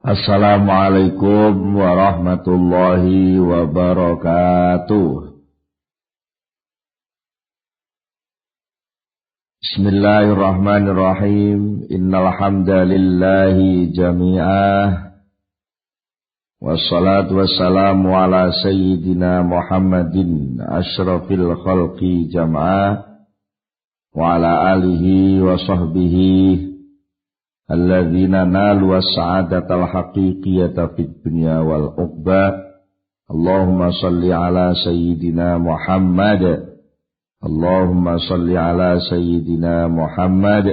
Assalamualaikum warahmatullahi wabarakatuh. Bismillahirrahmanirrahim. Innal hamdalillahi jami'ah. Wassalatu wassalamu ala sayyidina Muhammadin asyrafil khalqi jam'ah wa ala alihi wa sahbihi alladzina nalu as-sa'adatal haqiqiyata fid dunya wal uqba. Allahumma shalli ala sayyidina Muhammad. Allahumma shalli ala sayyidina Muhammad.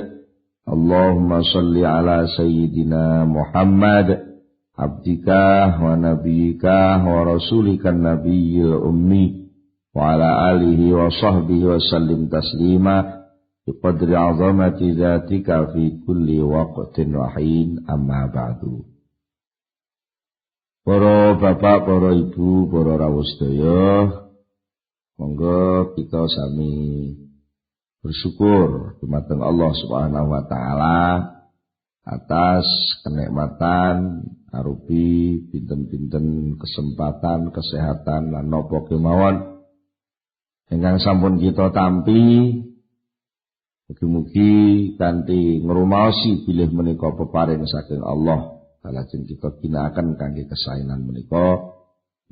Allahumma shalli ala sayyidina Muhammad abdika wa nabiyyika wa rasulika nabiyil ummi wa ala alihi wa sahbihi wa sallim taslima biqadri azamati dzatika fi kulli waqtin wa hin, amma ba'du. Para bapak, para ibu, para rawuh sedaya, monggo kita sami bersyukur dumateng Allah Subhanahu wa taala atas kenikmatan arupi pinten-pinten kesempatan, kesehatan lan napa kemawon ingkang sampun kita tampi. Mugi-mugi kanthi ngrumaosi bilih menika peparing saking Allah, kalajeng kita ginakaken kangge kesaenan menika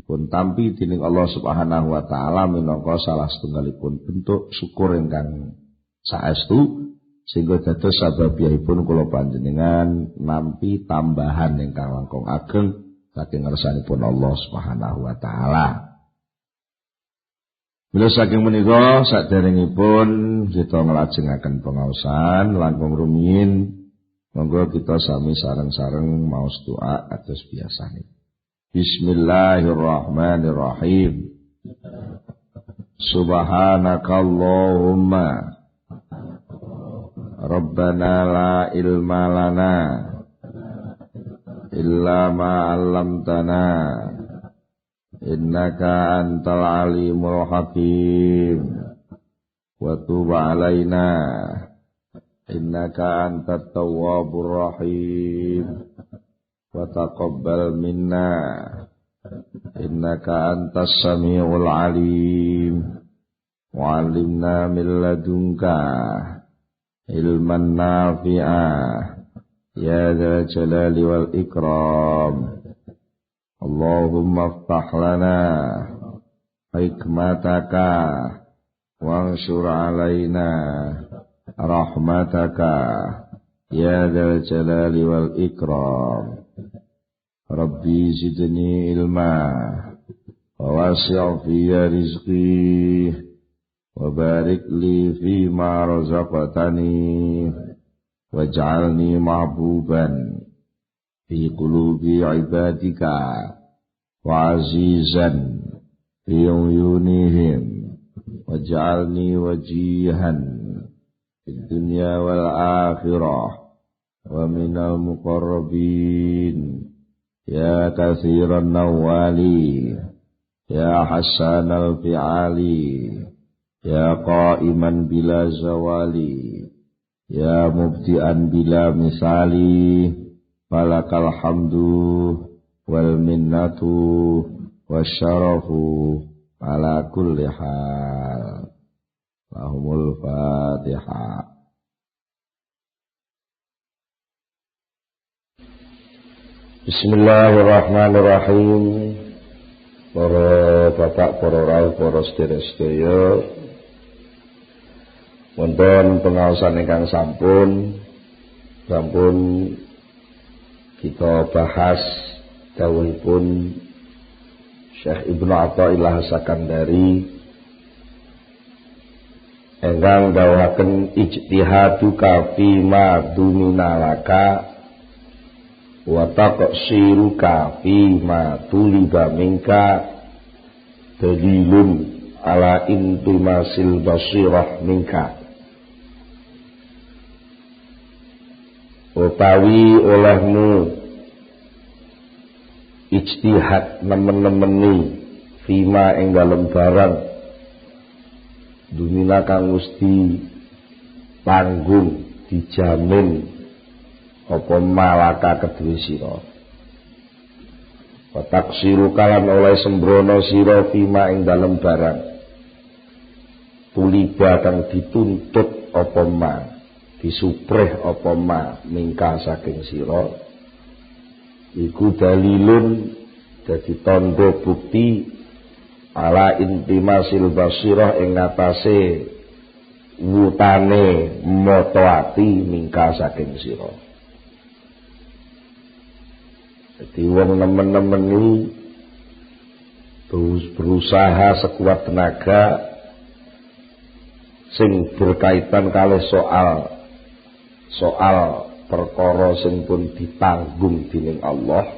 pun tampi dening Allah Subhanahu wa taala minangka salah setunggalipun bentuk syukur ingkang saestu sehingga dados sababipun kula panjenengan nampi tambahan ingkang langkung ageng saking ngersanipun Allah Subhanahu wa taala. Bila saking menika saderengipun kita nglajengaken pengaosan langkung rumiyin, monggo kita sami sareng-sareng maos doa atus biasane. Bismillahirrahmanirrahim. Subhanakallahumma Rabbana la ilma lana illa ma 'allamtana innaka antal alimul hakim wa tub alaina innaka antat tawwabur rahim wa taqabbal minna innaka antas samiul alim wa 'allimna min ladunka ilman nafi'ah ya dzal jalali wal ikram. Allahumma aftah lana hikmataka wanshur alaina rahmataka ya dzal jalali wal ikram. Rabbi zidni ilma wa wasi' fiyya rizqi wa barik li fima razaqtani waj'alni mahbuban fi qulubi ibadika wa azizan fi uyunihim waj'alni wajihan fid dunya wal akhirah wa minal muqarrabin ya katsiran nawali ya hasanal fi'ali ya qa'iman bila zawali ya mubdi'an bila misali falakal hamdu wal minnatu wasyarafu ala kulli hal. Lahumul Fatihah. Bismillahirrahmanirrahim. Para bapak, para rawuh, para sedherek-sedherek, wonten pengaosan ingkang sampun kita bahas dawuhipun Syekh Ibnu Athaillah Sakandari ingkang dawuhaken ijtihaduka fi ma duminalaka wa taqsiruka fi ma tuliba minka dalilun ala intimasil basirah minka. Utawi olehmu ijtihad nemen-nemeni fima ing dalem barang dunia kang mesti tanggung dijamin apa malaka kedue sira taksiru kalan oleh sembrono sira fima ing dalem barang tuliba kang dituntut apa ma disupreh apa ma mingka saking sira iku dalilun dadi tandha bukti ala intimasil basirah ing ngatasé wutane mata ati mingka saking sira. Dadi wong nemen-nemen iki berusaha sekuat tenaga sing berkaitan kalih soal perkara sing pun ditanggung dening Allah.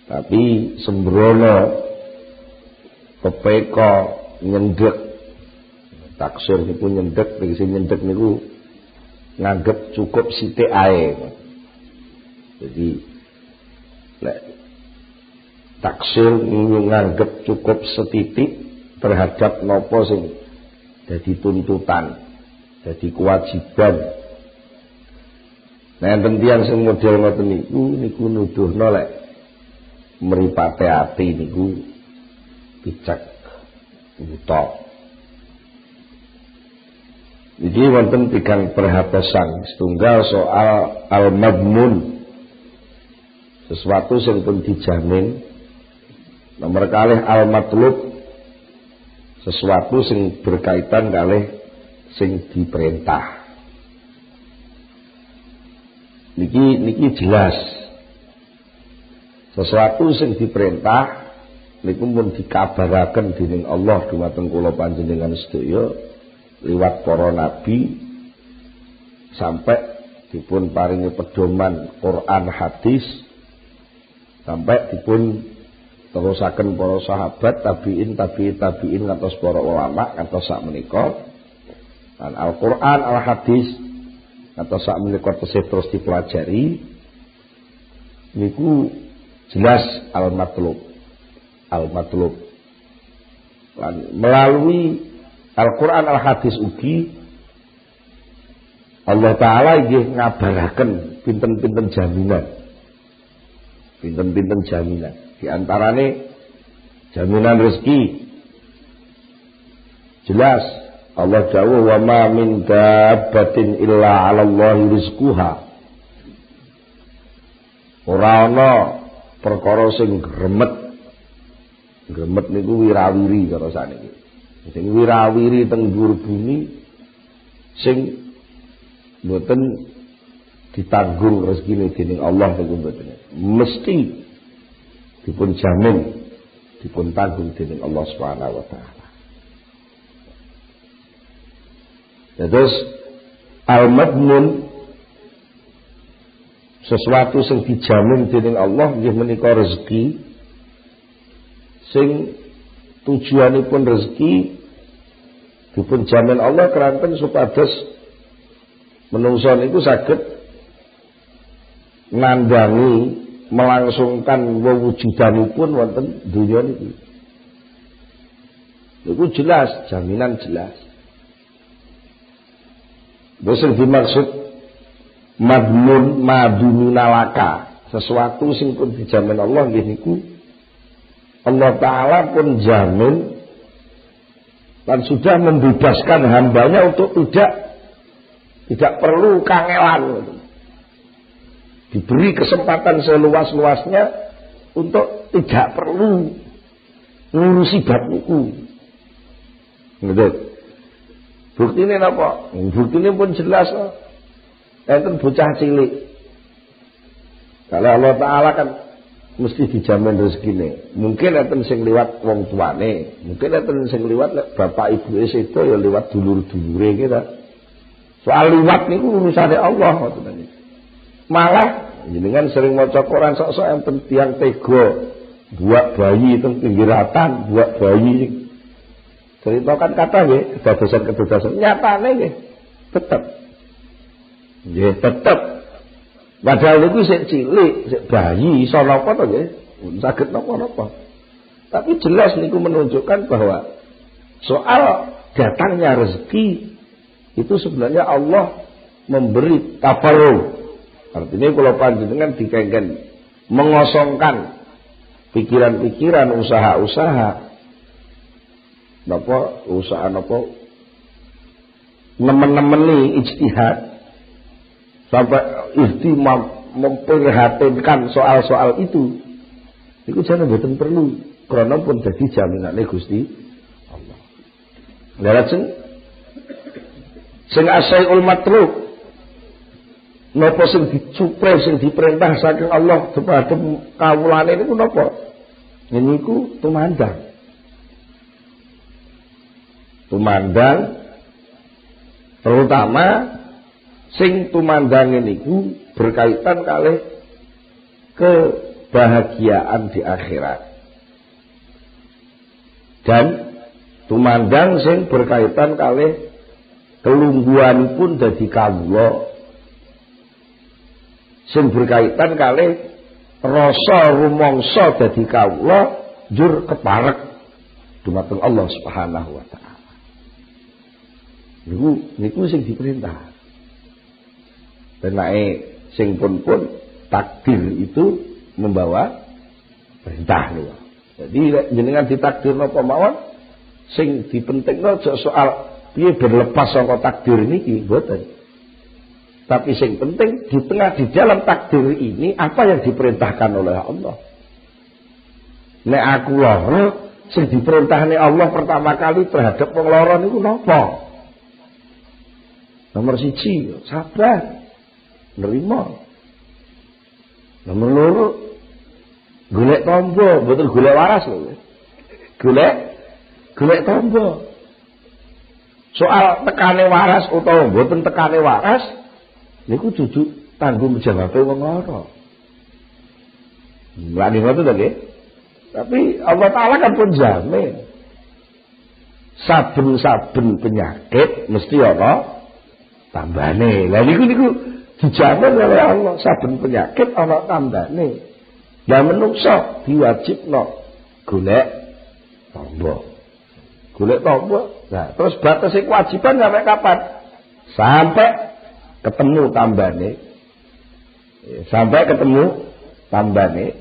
Tapi sembrono kepeka nyendhek taksir niku nyendhek tegese nyendhek niku nganggep cukup sithik ae. Jadi lek taksir niku nganggep cukup setitik terhadap napa sing dadi tuntutan, dadi kewajiban. Nah enten tiyang sing model ngoten niku nuduhno lek mripate ati niku picek buta. Iki wonten tigang perhatosan setunggal soal al-madmun, sesuatu sing pun dijamin. Nomor kalih al-matlub, sesuatu sing berkaitan kalih sing diperintah. Niki jelas. Sesuatu sing diperintah niku pun dikabaraken dening Allah dumateng kula panjenengan sedaya liwat para nabi sampai dipun paringi pedoman Quran hadis sampai dipun terusaken para sahabat tabiin ngantos para ulama ngantos sak menika lan Al-Qur'an al-hadis ngantos sak menika tesih terus dipelajari niku jelas al-matlub melalui Al-Quran al-hadis ugi Allah Ta'ala inggih ngabaraken pinten-pinten jaminan di antarane jaminan rezeki jelas Allah dawuh wa ma min dabbatin illa 'ala Allahi rizquha ora ana perkara sing gremet niku wirawiri karo saniki. Sing wirawiri teng dhuwur bumi sing mboten ditanggung rezekine dening Allah niku mboten. Mesti dipun jamin, dipun tanggung dening Allah Subhanahu wa taala. Terus al-madmun sesuatu sing dijamin dening Allah nggih menika rezeki sing tujuanipun rezeki dipun jamin Allah keranten supados menungso niku saged nandhangi melangsungkan wewujudanipun wonten donya niki. Niku jelas, jaminan jelas. Bosen dimaksud madmun madunalaka, sesuatu sing pun dijamin Allah nggih niku Allah Ta'ala pun jamin dan sudah membebaskan hambanya untuk tidak perlu kangelan, diberi kesempatan seluas-luasnya untuk tidak perlu ngurusi bab niku. Ngerti? Buktine napa? Buktine pun jelas. Enten bocah cilik. Kalau Allah Ta'ala kan mesti dijamin rezekine. Mungkin enten sing liwat wong tuane, mungkin enten sing liwat bapak ibu sedo ya liwat dulur-dulure kita. Soal liwat niku urusane Allah ngoten. Malah jenengan sering maca Quran sok-sok enten tiyang tega buak bayi teng pinggiratan, buak bayi. Ceritakan kata nggih, kedadosan-kedadosan nyatane nggih tetep. Nggih tetep. Padahal niku sik cilik, sik bayi iso napa to nggih? Saged napa-napa. Tapi jelas niku menunjukkan bahwa soal datangnya rezeki itu sebenarnya Allah memberi tafarruh. Artinya kalau panjenengan dikengken mengosongkan pikiran-pikiran, usaha-usaha napa usaha napa nemen-nemeni ijtihad sampai memprihatinkan soal-soal itu jangan mboten perlu krana pun dadi jaminane Gusti Allah. Lha sing asaiul matlub napa sing dicupre sing diperintah saking Allah dumateng kawulane niku napa? Niku tumandang. Tumandang terutama sing tumandang niku berkaitan kalih kebahagiaan di akhirat. Dan tumandang sing berkaitan kalih kelungguhan pun dadi kawula. Sing berkaitan kalih rasa rumangsa dadi kawula njur keparek dumateng Allah Subhanahu wa taala. Niku sing diperintah. Benake sing pun takdir itu membawa perintah niku. Jadi jenengan ditakdir napa mawon sing dipentingno aja soal piye berlepas saka takdir niki mboten. Tapi sing penting di dalam takdir ini apa yang diperintahkan oleh Allah. Nek aku lara sing diperintahne Allah pertama kali terhadap wong lara niku napa? Nomor 1 sabar nerima. Nomor 2 golek tombo, betul golek waras lho. Golek tombo. Soal tekane waras utawa mboten tekane waras niku dudu tanggung jawabe wong lara. Lha ngoten to nggih. Tapi Allah Taala kan pun jamin saben-saben penyakit mesti ana tambane. Lah niku dijamin oleh Allah saben penyakit ana tambane. Lah menungso diwajibno golek tombo. Golek tombo. Nah, terus batas kewajiban sampai kapan? Sampai ketemu tambane. Sampai ketemu tambane.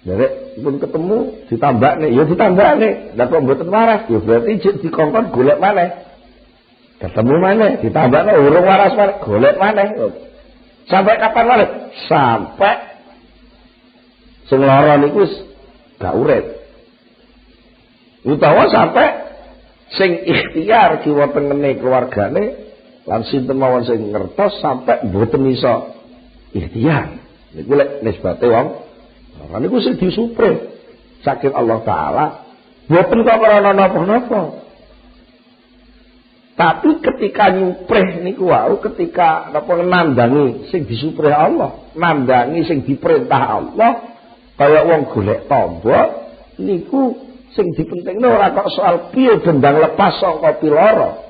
Nek pun ketemu ditambakne, ya ditambakne. Lah kok mboten waras, ya berarti dikongkon golek maneh. Ketemu maneh, ditambakne urung waras maneh, golek maneh. Sampai kapan maneh? Sampai sing lara niku gak urip. Utawa sampai sing ikhtiar kiwa tengene keluargane lan sinten mawon sing ngertos sampai mboten iso ikhtiar. Niku lek nisbate wong lara niku sing disupre saking Allah Taala mboten kok ora napa-napa. Tapi ketika nyupreh niku wau ketika napa nandangi sing disupre Allah, nandangi sing diperintah Allah kaya wong golek tombo niku sing dipentingno ora kok soal piye dendang lepas saka pilara.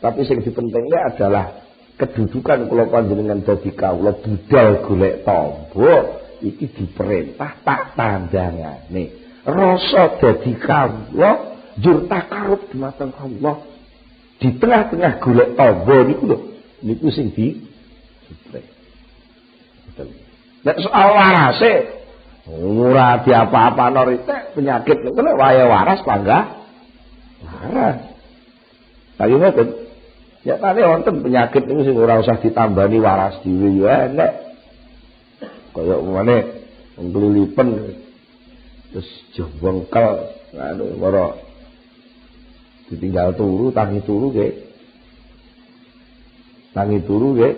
Tapi sing dipentingno adalah kedudukan kula panjenengan dadi kawula budal golek tombo iki diperintah tak tandangane. Rasa dadi kawula njur takarub dumateng Allah. Di tengah-tengah golek tombo niku lho, niku sing disupreh. Nek soal warase ora diapa-apano ritek penyakit niku nek waya waras panggah waras. Tapi ngoten, nyatane wonten penyakit niku sing ora usah ditambani waras dhewe ya enek. Kaya umane wong kelilipen terus jembengkel anu ora ditinggal turu tangi turu nggih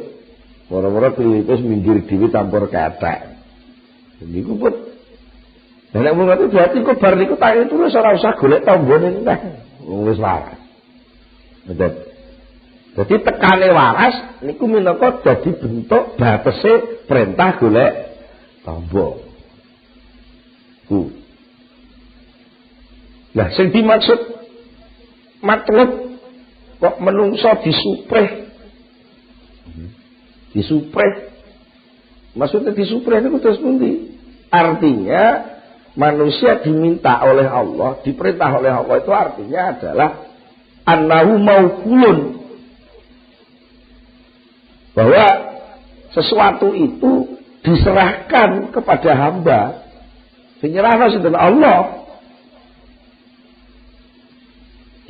ora-ora kelilipes minggir dhewe campur kethek. Niku pun nek mung ngoten berarti kok bar niku tangi turu ora usah golek tombone neh wis waras. Betul. Jadi tekane waras niku minangka dadi bentuk batese perintah golek tombo. Lah sing dimaksud matlub kok menungso disupreh. Maksudnya disupreh itu terus pundi? Artinya manusia diminta oleh Allah, diperintah oleh Allah itu artinya adalah annahu maukulun. Bahwa sesuatu itu diserahkan kepada hamba. Sing nyerahno sinten? Allah.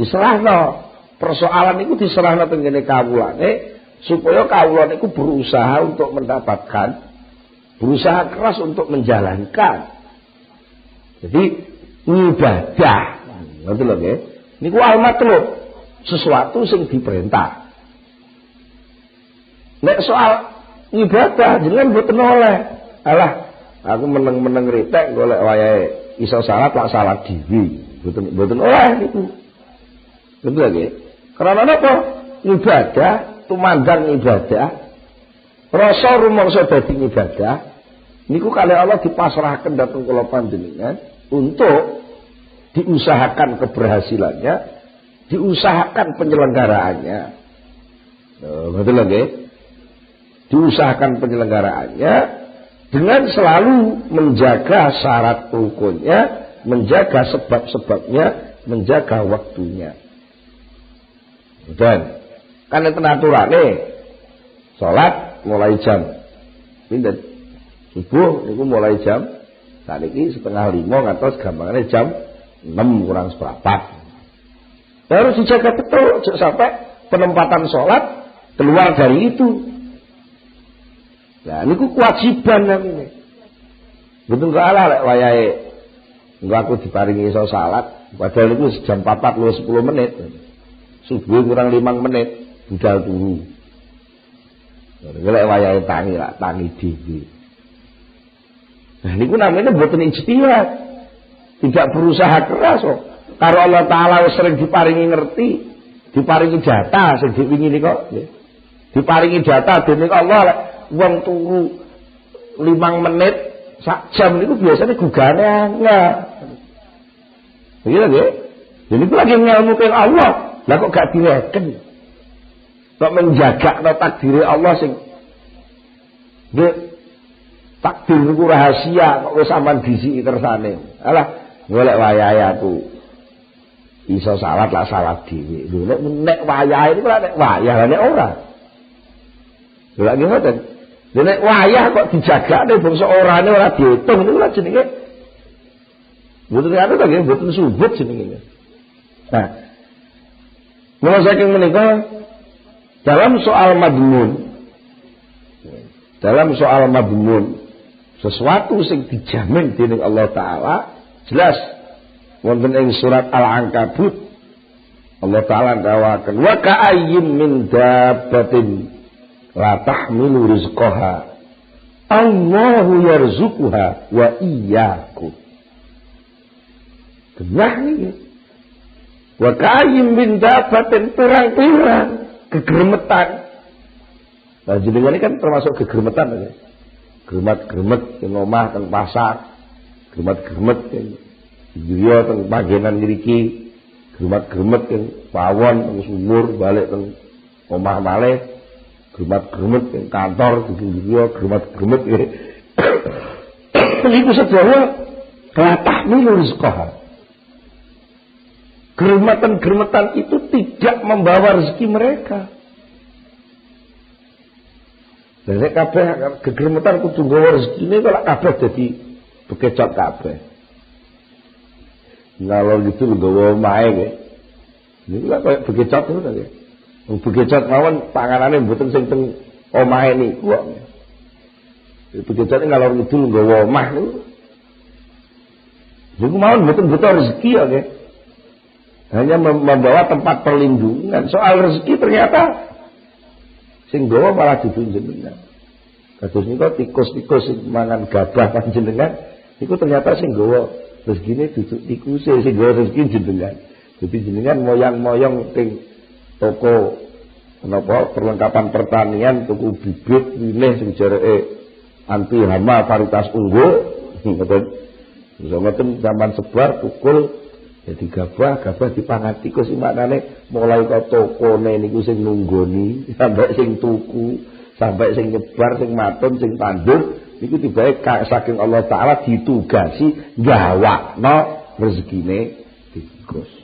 Diserahno. Persoalan itu diserahno teng kene kawulane supaya kawula niku berusaha untuk mendapatkan, berusaha keras untuk menjalankan. Jadi ibadah. Ngoten lho nggih. Niku al-matlub, sesuatu sing diperintah. Nek soal ibadah jenengan mboten oleh. Alah, aku meneng-meneng ritek golek wayahe iso salat lak salat dhewe. Mboten oleh niku. Betul nggih? Karena napa? Ibadah, tumandang ibadah, rasa rumangsa dadi ibadah niku kali Allah dipasrahkan dhateng kula panjenengan untuk diusahakan keberhasilannya, diusahakan penyelenggaraannya. Betul nggih? Diusahakan penyelenggaraannya dengan selalu menjaga syarat rukunnya, menjaga sebab-sebabnya, menjaga waktunya. Dan kan penaturane salat mulai jam pinten? Subuh niku mulai jam sakniki 4:30 ngantos gampangane jam 6 kurang seperempat. Harus dijaga betul, jangan sampai penempatan sholat keluar dari itu. Nah, niku kewajiban namanya. Betul gak ala lek wayahe enggak aku diparingi iso salat, padahal niku jam 4 lu 10 menit. Subuh kurang 5 menit budal turu. Lek wayahe tangi lak tangi dhewe. Nah niku namanya mboten ijtihad. Tidak berusaha keras kok. Karo Allah Taala sering diparingi ngerti, diparingi jatah sing diwingi kok. Diparingi jatah dening Allah lek wong turu 5 menit sak jam niku biasanya gugane angel. Begitu nggih? Jadi itu lagi ngelmukeun Allah. Lah kok gak direken? Kok menjaga takdir Allah sing nggih takdir niku rahasia kok wis sampean disiki kersane. Alah golek wayahe aku iso salat lah salat dhewe. Lho nek wayahe niku nek wayah nek ora. Lho lagi ngoten. Nek wayah kok dijagane bangsa orane ora diitung niku lha jenenge mboten anu to nggih mboten subut jenenge. Nah, mula saking menika dalam soal madmun sesuatu sing dijamin dening Allah Taala jelas wonten ing surat Al-Ankabut Allah Taala ndawaken wa ka'ayyin min dabbatin la tahmilu rizqaha Allahu yarzuquha wa iyyakum. Genah iki. Wa ka'ayyin min dabbatin pirang-pirang kegermetan. Nah jenengan ini kan termasuk kegermetan ya. Germet-germet ing omah teng pasar, germet-germet ing griya teng panggenan mriki, germet-germet ing pawon teng sumur balik teng omah malih, germet-germet ing kantor griya germet-germet niku sedaya latah milu rizqah. Germetan-germetan itu tidak membawa rezeki mereka. Dan nek kabeh gegermetan kudu nggawa rezekine kok kabeh dadi bekecot kabeh. Ngalor gitu nggawa omahe nggih. Niku lak koyo bekecot ngono ta nggih. Wong bekecot mawon panganane mboten sing teng omahe niku kok. Bekecote ngalor ngidul nggawa omah niku. Niku mawon mboten butuh rezeki ya nggih. Hanya membawa tempat perlindungan. Soal rezeki ternyata sing gawa malah ditunjenengan. Kados niku tikus-tikus sing mangan gabah panjenengan niku ternyata sing gawa rezekine duduk tikuse sing gawa rezeki jenengan. Jadi jenengan moyang-moyang teng toko menapa perlengkapan pertanian tuku bibit winih sing jareke anti hama varietas unggul ngoten. Ngoten zaman sebar tukul jadi gabah dipangan tikus maknane mulai ke tokone niku sing nunggoni sampai sing tuku sampai sing nyebar sing matun sing tandur niku tibae saking Allah Taala ditugasi gawakno rezekine tikus.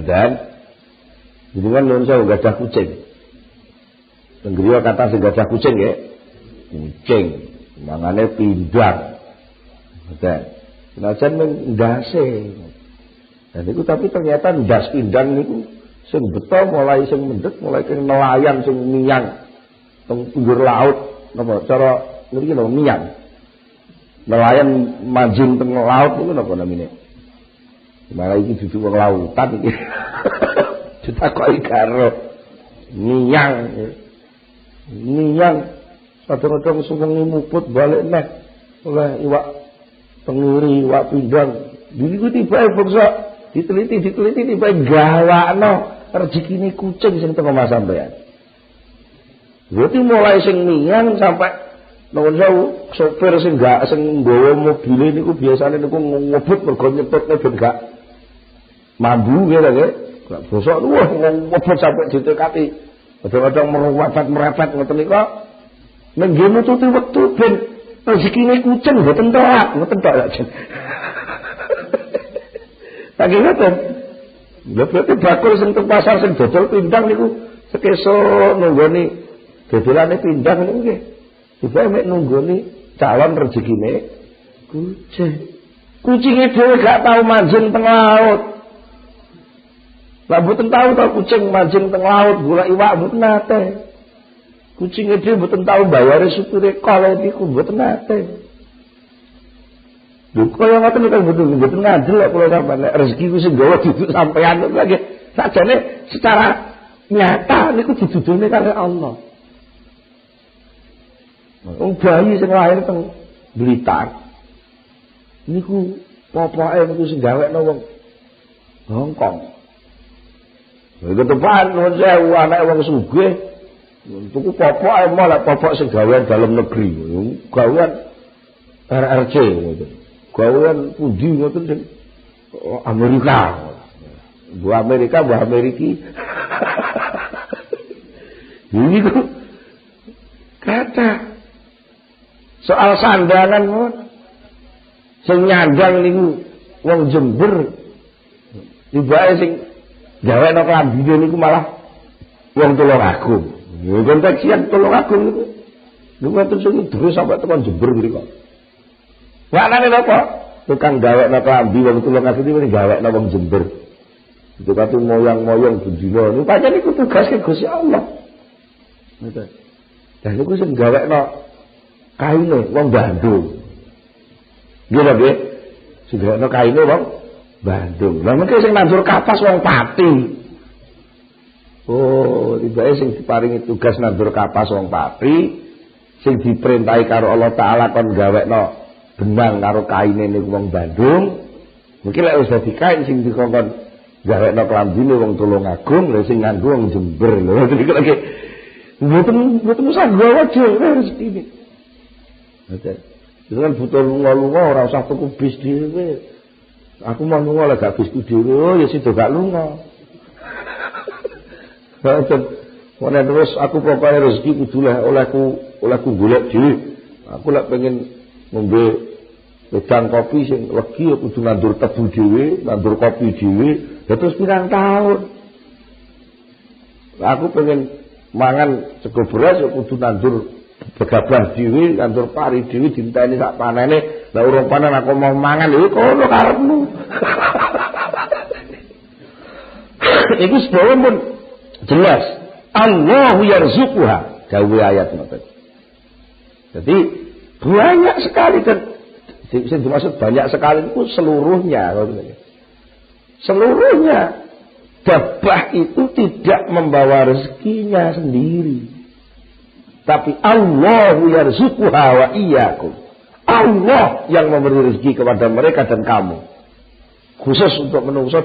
Dan jenengan nun saya gadah kucing. Tenggriya kata sing gadah kucing nggih. kucing, mangane pindang. Ngoten. Senajan men ndase. Dan itu tapi ternyata ndas pindang niku sing beto mulai sing mendhet mulai ke nelayan sing miyang teng pinggir laut napa cara mriki lho miyang. Nelayan mancing teng laut niku napa namine? Malah iki dudu wong lautan iki. Ditakoki karo miyang. Miyang kadang-kadang suwengi muput balik neh oleh iwak tengiri, iwak pindang. Niku tibae bangsa diteliti tiba gawakno rezekine kucing sing teko Mas sampean. Berarti mulai sing miyang sampai nuwun sewu sopir sing nggawa mobile niku biasane niku ngebut mergo nyetutne ben gak mambu gitu nggih. Gak bosok wah ngebut sampai ditekati. Kadang-kadang merepet ngoten niku nek nggih nututi wektu ben rezekine kucing mboten tok lak. Lagi ngoten. Lha berarti bakul sing teng pasar sing dodol pindang niku sekeso nunggoni dodolane pindang niku nggih. Tiba mek nunggoni calon rezekine kucing. Kucinge dhewe gak tau mancing teng laut. Lah mboten tau to kucing mancing teng laut golek iwak mboten nate. Kucinge dhewe mboten tau bayare supire kala niku mboten nate. Lho kaya ngoten kan mboten ngandel kok kula sampeyan nek rezeki ku sing gawa duduk sampeyan lagi sakjane secara nyata niku didudune karo Allah. Wong bayi sing lahir teng Blitar niku popoke niku sing gawekno wong Hongkong. Lha ketepan nuwun sewu anake wong sugih tuku popoke malah popok sing gawean dalam negeri. Gawean RRC ngoten. Gawean pundi ngoten sing Amerika. Bu Amerika, Bu Ameriki. Ini kok kata soal sandangan mon. Sing nyandang niku wong Jember. Tibake sing gawekno klambine niku malah wong Tulungagung. Ya konteks siang Tulungagung niku. Niku ngoten sing terus sampai tekan Jember mriku. Maknane napa? Tukang gawekno klambi wong Tulungagung iki gawekno wong Jember. Itu kate moyang-moyang bendina. Niku pancen iku tugase Gusti Allah. Ngoten. Dan niku sing gawekno kaine wong Bandung. Nggih lho nggih. Sing gawekno kaine wong Bandung. Lah mengko sing nandur kapas wong Pati. Oh, tibake sing diparingi tugas nandur kapas wong Pati, sing diperintahi karo Allah Taala kon gawekno benang karo kaine niku wong Bandung. Mungkin lek wis dadi kain sing dikongkon gawekno klambine wong Tulungagung, lha sing nganggo wong Jember lho. Iki lagi mboten usah gawa dhewe rezekine. Ngoten. Itu kan butuh lunga-lunga ora usah tuku bis dhewe. Aku mau lunga lek gak bisku dhewe, oh ya sida gak lunga. Ngoten. Ora terus aku pokoke rezeki kudu olehku golek dhewe. Aku lek pengen ngombe wedang kopi sing legi ya kudu nandur tebu dhewe, nandur kopi dhewe, ya terus pirang taun. Aku pengen mangan sego beras ya kudu nandur begabah dhewe, nandur pari dhewe dinteni sak panene. Lah urung panen aku mau mangan lho kono karepmu. Iku sebab pun jelas Allahu yarzuquha gawe ayat ngoten. Jadi banyak sekali dan yang dimaksud banyak sekali itu seluruhnya. Seluruhnya. Dabah itu tidak membawa rezekinya sendiri. Tapi Allahu yarzuquha wa iyyakum. Allah yang memberi rezeki kepada mereka dan kamu. Khusus untuk menungso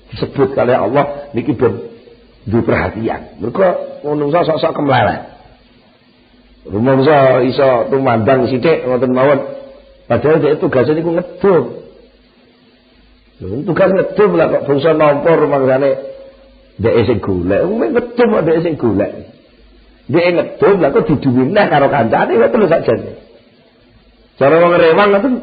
disebut oleh Allah niki ben duwe perhatian. Mergo menungso sok-sok kemlelet. Rumangsa iso tumandang sithik ngoten mawon. Padahal dia tugasnya niku ngedum. Tugas ngedum lah kok bangsa nampa rumangsane dhek sing golek. Wong ngedum kok dhek sing golek. Dhek ngedum lah kok diduwineh karo kancane kok terus sakjane. Cara wong rewang ngoten.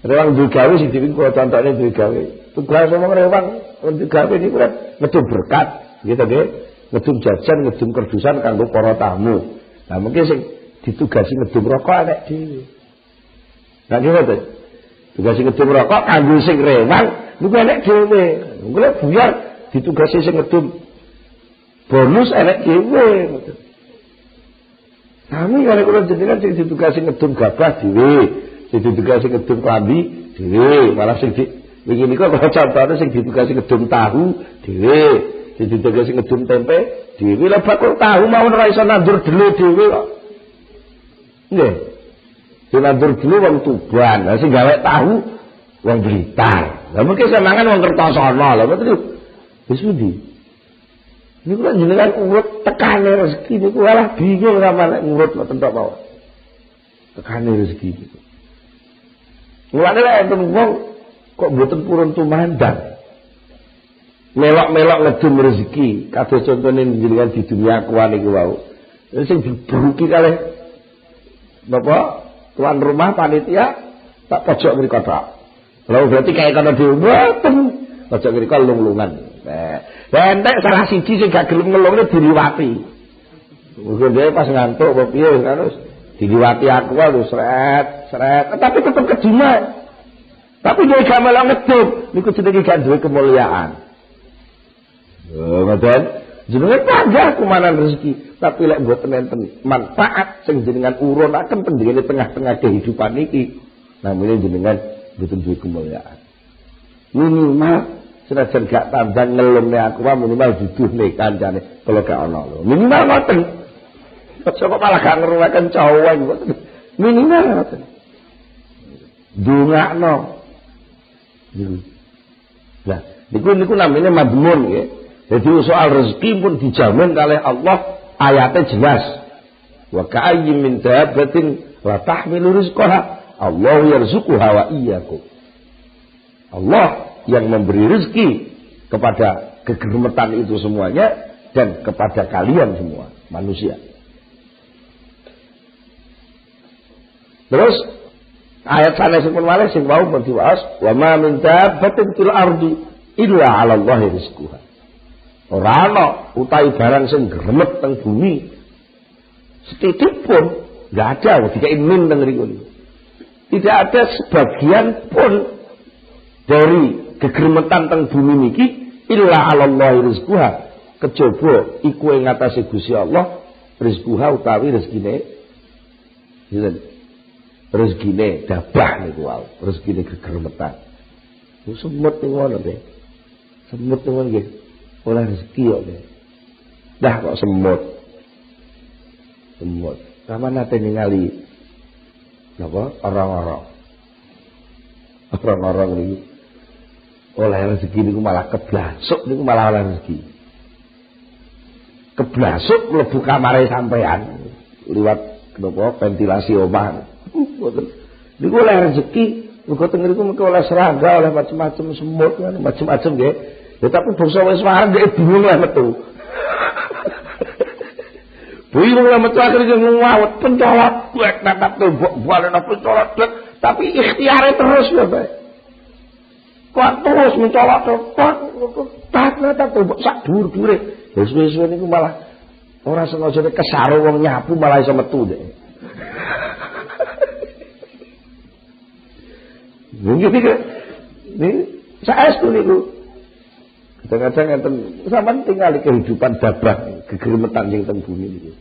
Rewang duwe gawe sing diwin kok contone duwe gawe. Tugas wong rewang duwe gawe niku ngedum berkat, gitu nggih. Ngedum jajan, ngedum kerdusan kanggo para tamu. Nah mungkin sing ditugasi ngedum rokok awake dhewe. Lah ngono. Ditugasi ngedum rokok kanggo sing rewang niku awake dhewe. Kuwi buyar ditugasi sing ngedum bonus awake dhewe ngoten. Kami kalau kula jenengan sing ditugasi ngedum gabah dhewe, sing ditugasi ngedum klambi dhewe, malah sing wingi niku kok contone sing ditugasi ngedum tahu dhewe, sing ditugasi ngedum tempe dhewe. Lah bakul tahu mawon ora iso nandur delu dhewe kok. Nggih. Sing nandur delu wong Tuban, lah sing gawe tahu wong Blitar. Lah mungkin semangan wong Kertosono. Lah mboten wis pundi? Niku kan jenengan urut tekane rezeki niku malah bingung sama nek ngurut ngoten tok mawon. Tekane rezeki niku. Mulane lek enten wong kok mboten purun tumandang. Melok-melok ngedum rezeki, kados contone jenengan di dunia kuwan niku wau. Sing diberuki kalih napa tuan rumah panitia tak pojok mriku tok. Lha berarti kaya kono dhewe mboten pojok mriku lung-lungan. Entek salah siji sing gak gelem ngelungne diliwati. Mungkin dia pas ngantuk apa piye terus diliwati aku lho sret. Tapi tetep kediman. Tapi dia gak melok ngedum, niku jenenge gak duwe kemuliaan. Ngoten. Jenenge panjang kumanan rezeki, tapi lek mboten enten manfaat sing jenengan urunaken pendhene tengah-tengah kehidupan iki, namine jenengan mboten duwe kemuliaan. Minimal senajan gak tambang ngelumne aku wae minimal duduhne kancane kalau gak ana lho. Minimal ngoten. Aja kok malah gak ngeruweken cowok ngoten. Minimal ngoten. Dungakno. Nah, niku namanya madmun nggih. Jadi soal rezeki pun dijamin oleh Allah, ayatnya jelas. Wa ka'ayyin min dabbatin la tahmilu rizqaha, Allah yarzuquha wa iyyakum. Allah yang memberi rezeki kepada kegermetan itu semuanya dan kepada kalian semua manusia. Terus ayat sanesipun malih sing wau pun diwaos, wa ma min dabbatin fil ardi illa 'ala Allahi rizquha. Ora ana utawi barang sing gremet teng bumi setitik pun enggak ada dikai min teng mriku. Tidak ada sebagian pun dari kegermetan teng bumi niki illa 'ala Allahi rizquha, kejaba iku ing ngatasé Gusti Allah rizquha utawi rezekine. Rezekine dabah niku wae, rezekine kegermetan. Ku semut niku ngono nggih. Semut niku nggih oleh rezeki kok nggih. Dah kok semut. Semut. Sama nate ningali napa orang-orang. Orang-orang niku oleh rezeki niku malah keblasuk niku malah oleh rezeki. Keblasuk mlebu kamare sampean liwat napa ventilasi omah. Niku oleh rezeki, muga teng mriku mengko oleh serangga, oleh macam-macam semut, macam-macam nggih. Ya tapi bangsa wis wareng dhek bingung lah metu. Bingung lah metu akhire ngawet pencolot, buat natap tembok, buat pencolot, tapi ikhtiare terus ya, Pak. Kok terus mencolot tak natap tembok sak dhuwur-dhuwure. Ya suwe-suwe niku malah ora sengaja kesaro wong nyapu malah iso metu dhek. Mungkin ini saestu niku. Kadang-kadang enten sampean tinggal di kehidupan dabah, kegermetan yang teng bumi niku.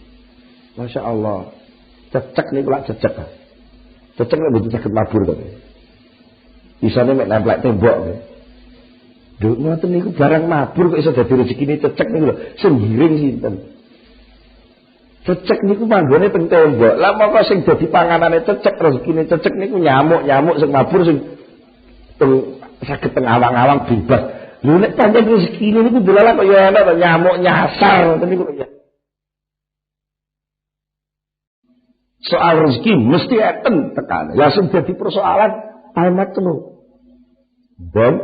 Masya Allah. Cecek niku lak cecek. Cecek nek mboten saged mabur kok. Isane mek nemplek tembok. Lho ngoten niku barang mabur kok iso dadi rezekine cecek niku lho. Sembiring sinten. Cecek niku manggone teng tembok. Lah moko sing dadi panganane cecek rezekine cecek niku nyamuk-nyamuk sing mabur sing teng saged teng awang-awang bebas. Lho nek pancen rezekine niku dolalah kok ya ana nyamuk nyasar ngoten niku ya. Soal rezeki mesti enten tekan. Ya sing dadi persoalan al-matlub. Dan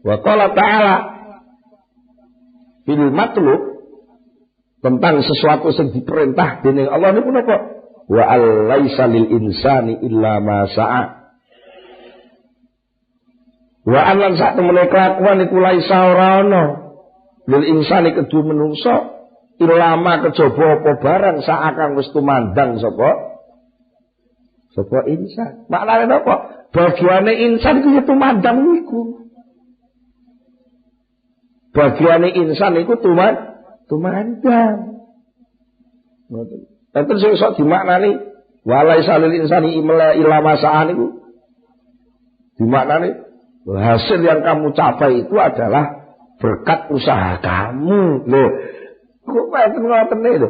wa qala ta'ala bil matlub tentang sesuatu yang diperintah dening Allah niku napa? Wa al-laisa lil insani illa ma sa'a. Wa anan sak temene kelakuan iku laisa ora ana lil insani kedue menungso illa ma kejaba apa barang sak kang wis tumandang sapa Sapa insan. Maknane napa? Bagiane insan iku tumandang niku. Bagiane insan iku tumandang. Ngoten. Enten sing iso dimaknani walaisa lil insani illa ma sa'a niku. Dimaknani hasil yang kamu capai itu adalah berkat usaha kamu. Lho, kok pancen ngoten lho.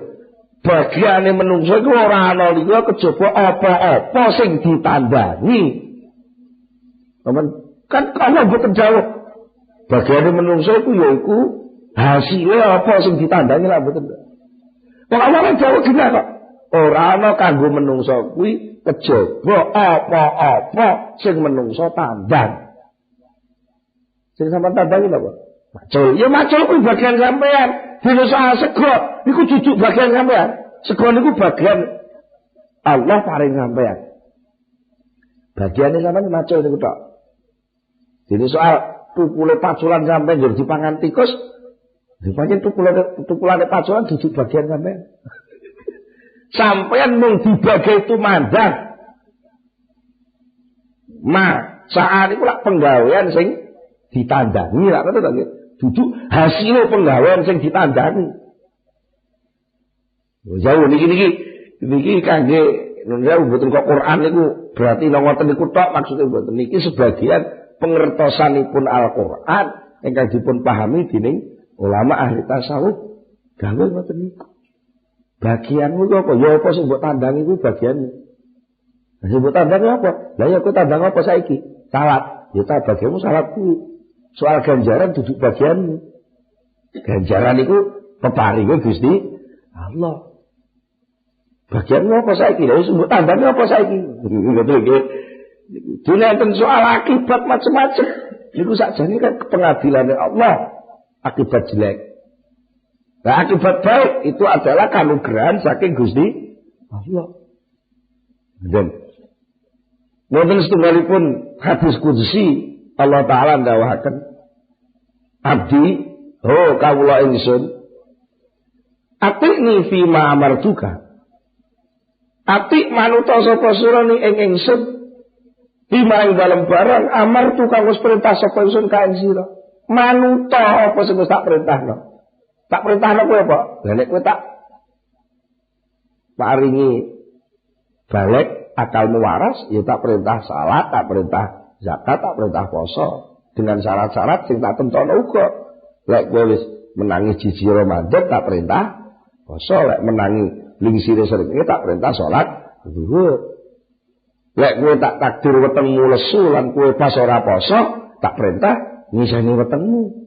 Bagiane menungso iku ora ana liya kejaba apa-apa sing ditandani. Kan kalau mboten jauh. Bagiane menungso iku yaiku hasilnya apa sing ditandani lah mboten. Wong ana jauh gina kok. Ora ana kanggo menungso kuwi kejaba apa-apa sing menungso tandang. Sing sampean tandangi napa? Macul. Ya macul kuwi bagian sampean. Dene soal sego niku jujuk bagian sampean. Sego niku bagian Allah paring sampean. Bagiane sampean macul niku tok. Dene soal tukule paculan sampean njur dipangan tikus. Dipanjen tukulane paculan jujuk bagian sampean. Sampean mung dibagi tumandang. Saat iku lak penggawean sing ditandangi lak ngono to nggih. Duduk hasil penggawean sing ditandangi. Jauh niki kangge nunjau mboten kok Quran niku berarti ngoten niku tok maksude mboten niki sebagian pengertosanipun Al-Qur'an ingkang dipun pahami dening ulama ahli tasawuf gawe ngoten niku. Bagianmu itu apa? Ya apa sing mbok tandangi kuwi bagianmu. Sing mbok tandangi apa? Lah ya kowe tandang apa saiki? Salat. Ya ta bagianmu salat kuwi. Soal ganjaran duduk bagianmu. Ganjaran itu peparinge Gusti Allah. Bagianmu apa saiki? Lah sing mbok tandangi apa saiki? Ngoten nggih. Dene enten soal akibat macam-macam. Niku sakjane kan pengadilan Allah. Akibat jelek. Nah, akibat baik itu adalah kanugrahan saking Gusti Allah. Dan wonten setunggalipun hadis qudsi Allah taala ndawahaken abdi kawula ingsun atikni fi ma amartuka atik manuta sapa surani ing ingsun lima ing dalem barang amartuka wis perintah sapa ingsun ka ing sira manuta apa sing wis tak perintahno. Tak perintahno kowe apa? Lah nek kowe tak paringi balik akalmu waras, ya tak perintah salat, tak perintah zakat, tak perintah poso dengan syarat-syarat sing tak tentono uga. Lek kowe wis menangi jiji Ramadan tak perintah poso, lek menangi lingsire srengenge tak perintah salat zuhur. Lek kowe tak takdir wetengmu lesu lan kowe pas ora poso, tak perintah ngiseni wetengmu.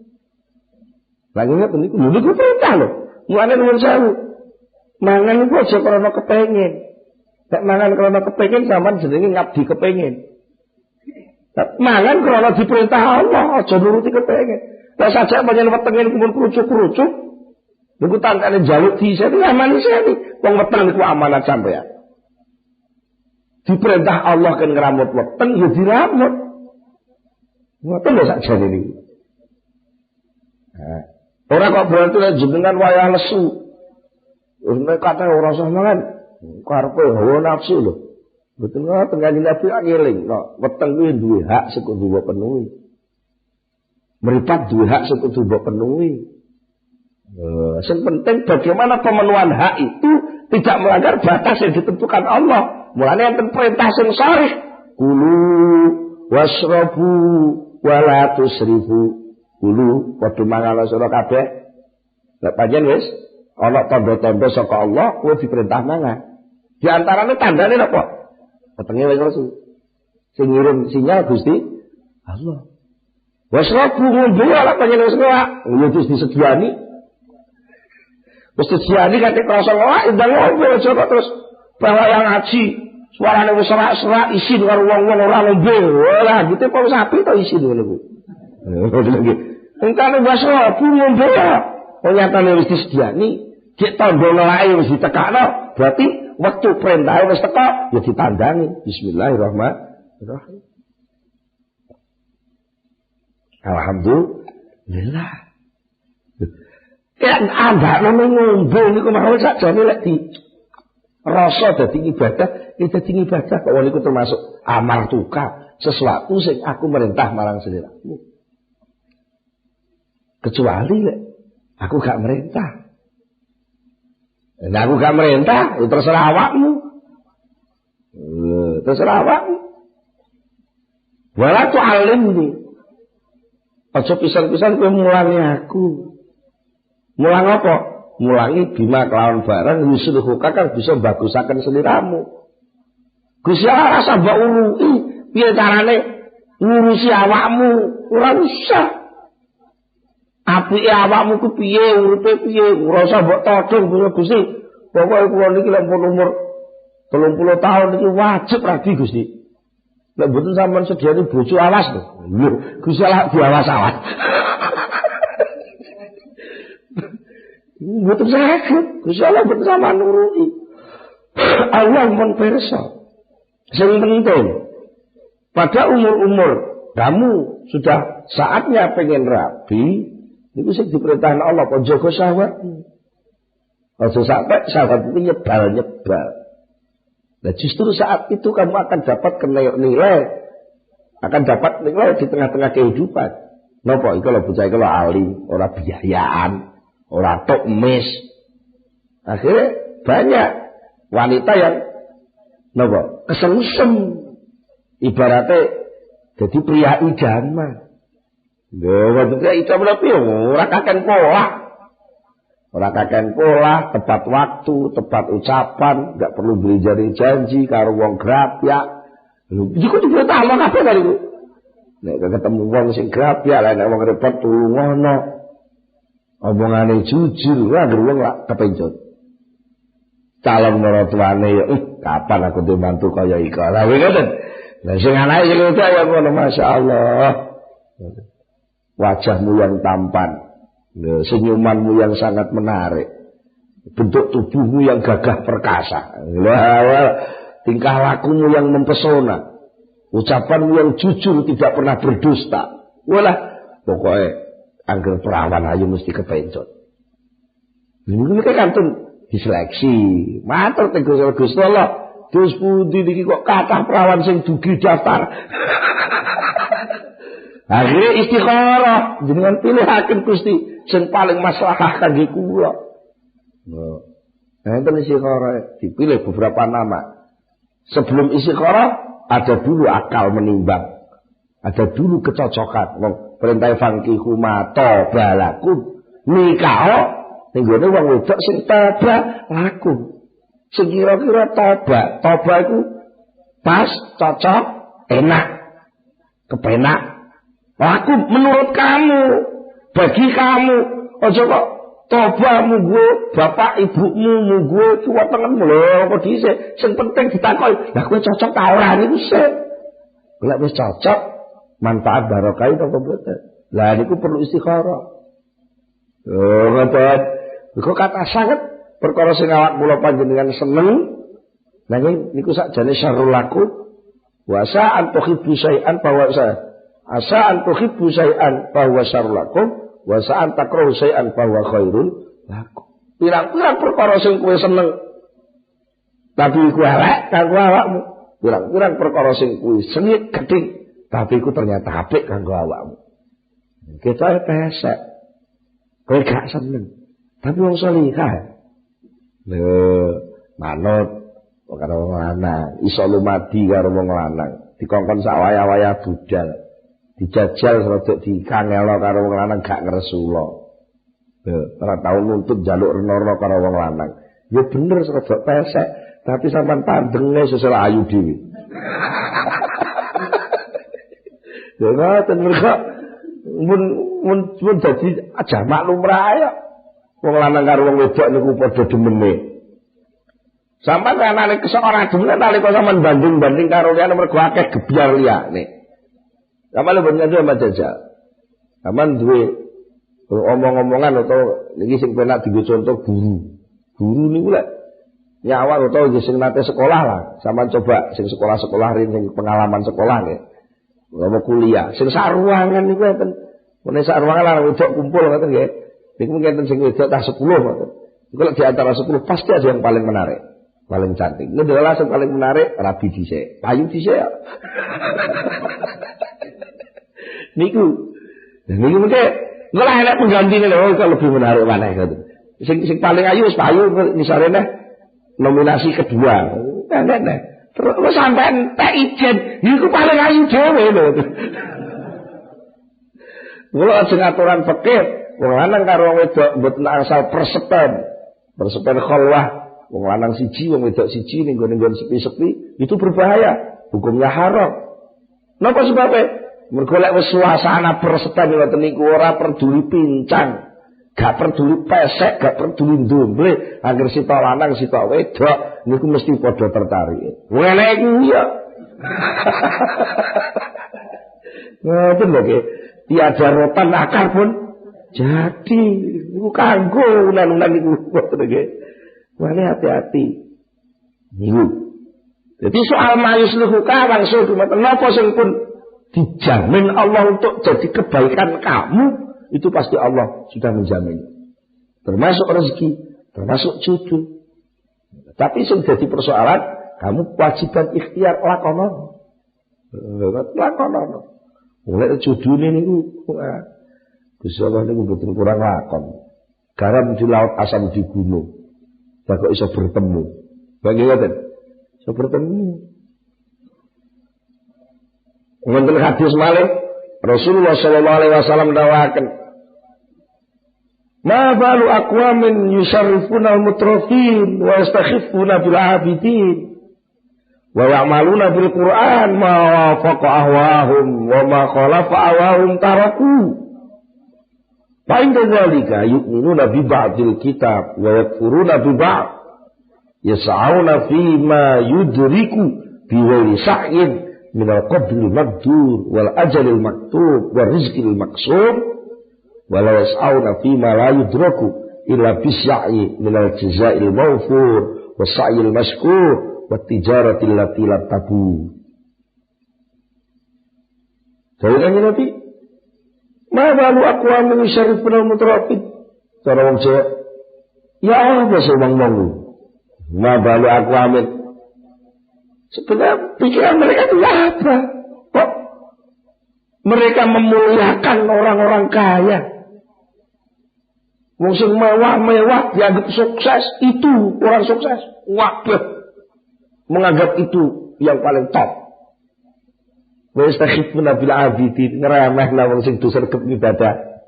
Lagi ingat niku perintah lho. Mulane nuwun sewu. Mangan iku aja krana kepengin. Nek mangan krana kepengin sampean jenenge ngabdi kepengin. Mangan krana diperintah Allah aja nuruti kepengin. Lah saja panjen wetenge kumpul krucuk-krucuk. Niku tangkane njaluk diseni aman diseni. Wong weteng niku amanat sampean. Diperintah Allah kan ngramut weteng ya diramut. Ngoten lho sakjane niku. Ora kok berarti nek jenengan wayah lesu. Nek kate ora usah mangan, karepe hawa nafsu lho. Betul ngoten Kanjeng Nabi ngeling, weteng kuwi duwe hak sing kudu mbok penuhi. Mripat duwe hak sing kudu mbok penuhi. Yang penting bagaimana pemenuhan hak itu tidak melanggar batas yang ditentukan Allah. Mulane enten perintah sing sharih, kulu wasrabu wala tusrifu. Dulu padha mangan sira kabeh. Lek panjen wis ana tanda-tanda saka Allah kowe diperintah mangan. Di antarane tandane napa? Wetenge wis lesu. Sing ngirim sinyal Gusti Allah. Wis rabu ngombe lek panjen wis ngoak, ya wis disediani. Wis disediani kate krasa ngoak ndang ngombe aja kok terus bawa yang ngaji. Suarane wis serak-serak isin karo wong-wong ora ngombe. Lah gitu kok sapi to isin ngono kuwi. Engkane basra ngombe ya. Nyatane wis disediani, gek tandha nelake wis ditekakno, berarti wektu perintah wis teko ya ditandangi. Bismillahirrahmanirrahim. Alhamdulillah. Kan andakno ngombe niku mau sakjane lek di Rasa dadi ibadah, dadi ibadah kok niku termasuk amal tukar, sesuatu sing aku merintah marang sliramu. Kecuali lek aku gak merintah. Nah, aku gak merintah, ya terserah awakmu. Terserah awakmu. Wala tu'allimni. Aja pisan-pisan kowe mulangi aku. Mulang apa? Mulangi bima kelawan barang yusluhu kakang bisa bagusaken sliramu. Gusti Allah rasa mbok urui, piye carane ngurusi awakmu, ora usah. Apike awakmu ku piye, uripe piye, ora usah mbok todhong Gusti. Pokoke kula niki lek umur 30 tahun iki wajib rabi Gusti. Lek mboten sampean sediani bojo awas lho. Lho, Gusti Allah diawas-awas. Mboten saged, Gusti Allah mboten sampean nuruni. Allah mun pirsa. Sing penting pada umur-umur kamu sudah saatnya pengen rabi, niku sing diperintahkan Allah kok jaga syahwatmu. Aja sampai syahwat itu nyebal-nyebal. Nah justru saat itu kamu akan dapat nilai, akan dapat nilai di tengah-tengah kehidupan. Napa iku lho bocah iku lho alim, ora biayaan, ora tok emis. Akhirnya banyak wanita yang napa kesengsem ibaratnya jadi pria idaman. Lho maksudnya idaman piye ora kakek pola. Ora kakek pola, tepat waktu, tepat ucapan, enggak perlu beri janji karo wong grapyak. Lho iku diperintah Allah kabeh kali iku. Nek ketemu wong sing grapyak lah nek wong repot tulungono. Omongane jujur, ora wong lak kepencut. Calon mertuane ya kapan aku dibantu kaya iku. Lah ngoten. Lah sing anake sing udah ya ngono masyaallah. Wajahmu yang tampan. Senyumanmu yang sangat menarik, bentuk tubuhmu yang gagah perkasa, tingkah lakumu yang mempesona, ucapanmu yang jujur tidak pernah berdusta. Walah, pokoknya angger perawan ayu mesti kepencot. Ini kan diseleksi, matur tegus Gusti Allah. Terus pundi niki kok kathah perawan sing dugi daftar. Akhirnya istikharah, jenengan pilih hakim Gusti sing paling maslahah kangge kula. Nah, enten istikharah dipilih beberapa nama. Sebelum istikharah ada dulu akal menimbang. Ada dulu kecocokan. Perintah fankihu ma tabalakum nikah ning gone wong wedok sing tabah laku. Sing kira-kira tabah iku pas, cocok, enak, kepenak. Aku menurut kamu, bagi kamu, aja kok tobamu gue, bapak ibumu gue, kuat tanganmu lho, kok dhisik. Sing penting ditakoki, lah kowe cocok ta ora niku sik. Lek wis cocok, manfaat barokah itu apa mboten. Lah niku perlu istikharah. Oh, ngoten. Kok kata sanget perkara sing awak kula panjenengan seneng, nanging niku sakjane syarrul lakum. Wa sa'an tuhibbu syai'an bahwa asa an tuhibbu syai'an fa huwa syarrun lakum wa sa'an takrahu syai'an fa huwa khairun lakum. Pirang-pirang perkara sing kowe seneng tapi iku elek kanggo awakmu. Pirang-pirang perkara sing kowe sengit gedhe tapi iku ternyata apik kanggo awakmu. Kita pesek. Kowe gak seneng. Tapi wong salihah. Lho, manut karo wong lanang, iso lumadi karo wong lanang, dikongkon sak wayah-wayah budal. Dijajal rodok dikangelno karo wong lanang gak ngresula. Ora tau nuntut njaluk rena-rena karo wong lanang. Ya bener rodok pesek, tapi sampean pandenge sesel ayu dhewe. Ya ngoten mergo mun dadi jamak lumrah ya. Wong lanang karo wong wedok niku padha demene. Sampeyan anane kesok ora demen nalika sampean banding-banding karo liyane mergo akeh gebyar liyane. Sampeyan mboten ngadu sama jajal. Sampeyan duwe omong-omongan atau niki sing penak digo contoh guru. Guru niku lek nyawar utawa sing nate sekolah lah. Sampeyan coba sing sekolah-sekolah sing pengalaman sekolah nggih. Mau kuliah, sing sak ruangan niku enten. Mene sak ruangan lan wedok kumpul ngoten nggih. Niku mungkin sing wedok tak 10 ngoten. Iku lek di antara 10 pasti ada yang paling menarik. paling cantik. Ndelok sing paling menarik rabi dhisik, payu dhisik. Niku mengke ngolah enak penggantine lho kok lebih menarik maneh gitu. Sing paling ayu wis payu misalnya nominasi kedua. Enak. Terus sampean tak ijen, niku paling ayu dhewe lho. Mula aja aturan fikih, wong lanang karo wong wedok mboten asal persepen khalwah, wong lanang siji wong wedok siji ning nggon sepi-sepi, itu berbahaya, hukumnya haram. Napa sebabnya? Mergo lek wis suasana persepen ngoten niku ora peduli pincang, gak peduli pesek, gak peduli ndomble, anggere sitok lanang sitok wedok niku mesti padha tertarik. Ngene iku ya. Ngoten lho nggih. Tiada rotan akar pun jadi niku kanggo unan-unan niku ngoten nggih. Mane hati-hati. Niku. Jadi soal mayusluhuka langsung dumateng napa sing pun dijamin Allah untuk jadi kebaikan kamu, itu pasti Allah sudah menjamin. Termasuk rezeki, termasuk cucu. Tapi sing dadi persoalan, kamu kewajiban ikhtiar lakonon. Lakonon. Mulai judulnya niku, Gusti Allah niku mboten kurang lakon. Garam di laut, asam di gunung. Lah kok iso bertemu. Bagaimana? Iso bertemu. Wonten hadis malih Rasulullah sallallahu alaihi wasallam dawaken, "Ma balu aqwamin yusarrifuna al-mutrafin wa yastakhifuna bil 'abidin." Wa ya'maluna bil Qur'an ma wafaqa ahwahum wa ma khalafa ahwahum taraku. Fa inda dzalika yu'minuna bi ba'dil kitab wa yakfuruna bi ba'd. Yas'auna fi ma yudriku bi ghairi sa'in min al-qadril maqdur wal ajalil maktub wal rizqil maqsum wa la yas'auna fi ma la yudraku illa bi sya'i min al-jazaa'il mawfur was sa'il mashkur watijaratil lati latabu. Jadi kan Nabi, ma balu aqwamin syarifun al-mutrafid. Cara wong Jawa, ya apa sih wong-wong? Ma balu aqwamin. Sebenarnya pikiran mereka itu apa? Kok mereka memuliakan orang-orang kaya? Wong sing mewah-mewah dianggap sukses, itu orang sukses. Wabah. Menganggap itu yang paling top. Wa yastakhifuna bil 'abidin, ngremehna wong sing dosa regep ibadah.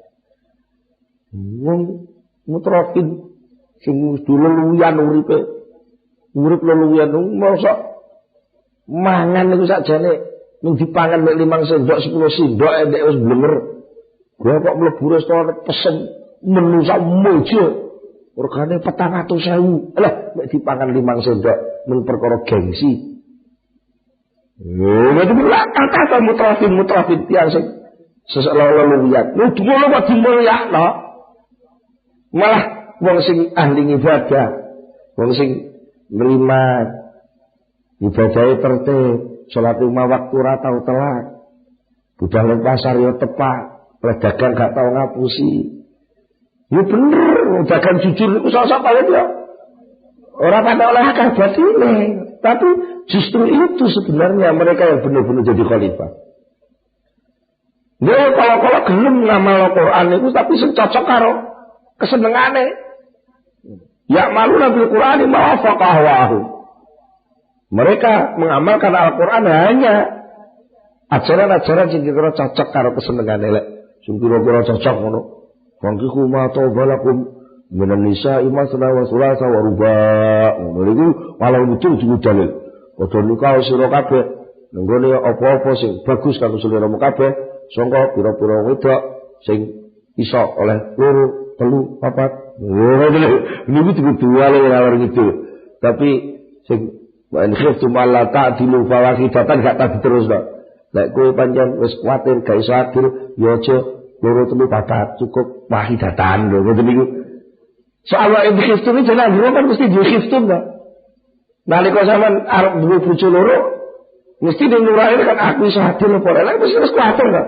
Wong mutrafin sing dululuyan uripe. Urip luluyan mosok mangan niku sakjane ning dipangan mek 5 sendok 10 sendok ndek wis blenger. Gua kok mlebu restoran pesen menu sak mojo. Regane 400.000. Lah nek dipangan 5 sendok mung perkara gengsi. Nek kata mutrafin tiyang sing sesuk-luluyan. Lu ngono kok dimulyakno. Malah wong sing ahli ibadah, wong sing nerima ibadahe tertib, salat 5 waktu ora tau telat. Budal nang pasar yo tepat, dagang gak tau ngapusi. Ya bener, dagang jujur itu sosok paling ya. Orang pada oleh akal batine, tapi justru itu sebenarnya mereka yang benar-benar jadi khalifah. Dia kalau gelem ngamal Al-Quran itu tapi cocok karo kesenengane. Ya malu nabi Quran ma wafaqahu. Mereka mengamalkan Al-Quran hanya ajaran-ajaran sing kira cocok karo kesenengane lek. Sing kira-kira cocok ngono. Fangkihu ma tawbalakum minan nisa'i masna wa sulasa wa ruba'. Niku walau betul juga dalil. Padha nikah sira kabeh nggone apa-apa sing bagus kanggo sliramu kabeh sangka pira-pira wedok sing iso oleh 2, 3, 4. Niku dua lho gitu. Tapi sing wan khiftum alla ta'dilu fawahidatan gak tadi terus kok. Lek kowe pancen wis kuwatir gak iso adil ya aja 2, 3, 4 cukup wahidatan lho ngoten niku. Soal wa khiftum iki jeneng kan mesti di khiftum ta. Nalika sampean arep duwe bojo loro mesti ning nurane kan aku iso adil apa ora mesti wis kuwatir kok.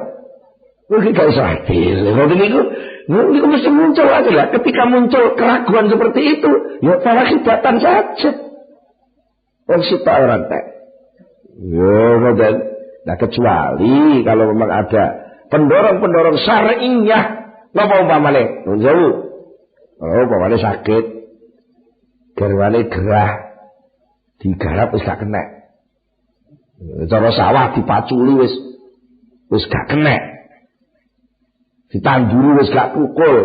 Kowe gak iso adil. Ngoten niku mesti muncul aja lah. Ketika muncul keraguan seperti itu, ya fawahidatan saja. Wong sitok ora entek. Yo ngoten. Nah kecuali kalau memang ada pendorong-pendorong syar'iyah napa umpamane? Nunjau. Oh umpamane sakit. Garwane gerah. Digarap wis gak kena. Cara sawah dipaculi wis gak kena. Ditanduri wis gak pukul.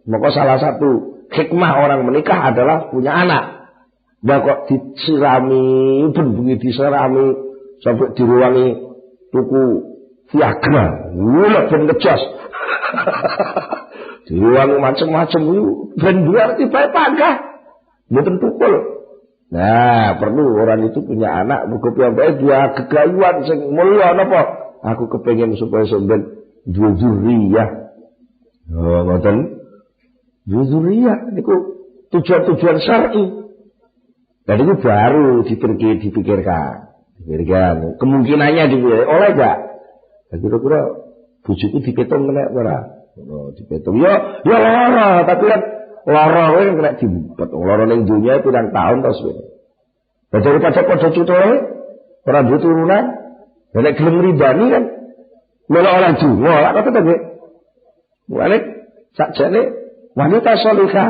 Maka salah satu hikmah orang menikah adalah punya anak. Nah kok disirami, bengi disirami sampai diruangi tuku Viagra. Wah ben ngejos. Diruangi macam-macam itu ben biar tiba panggah. Mboten pukul. Nah, perlu orang itu punya anak buku piyambake dia gegayuhan sing mulya napa? Aku kepengin supaya sampeyan duwe zuriyah. Oh, ngoten. Duwe zuriyah niku tujuan-tujuan syar'i. Dan itu baru dipikirkan. Kemungkinannya dipikir oleh enggak? Kira-kira bojoku dipetung kena ora? Oh, dipetung. Ya lara, tapi kan lara kuwi kena dibet. Lara ning dunya pirang tahun to suwe. Daripada padha cuthe ora duwe turunan, nek gelem ngribani kan melok ora donga, lak kok nggih. Mulane sakjane wanita salihah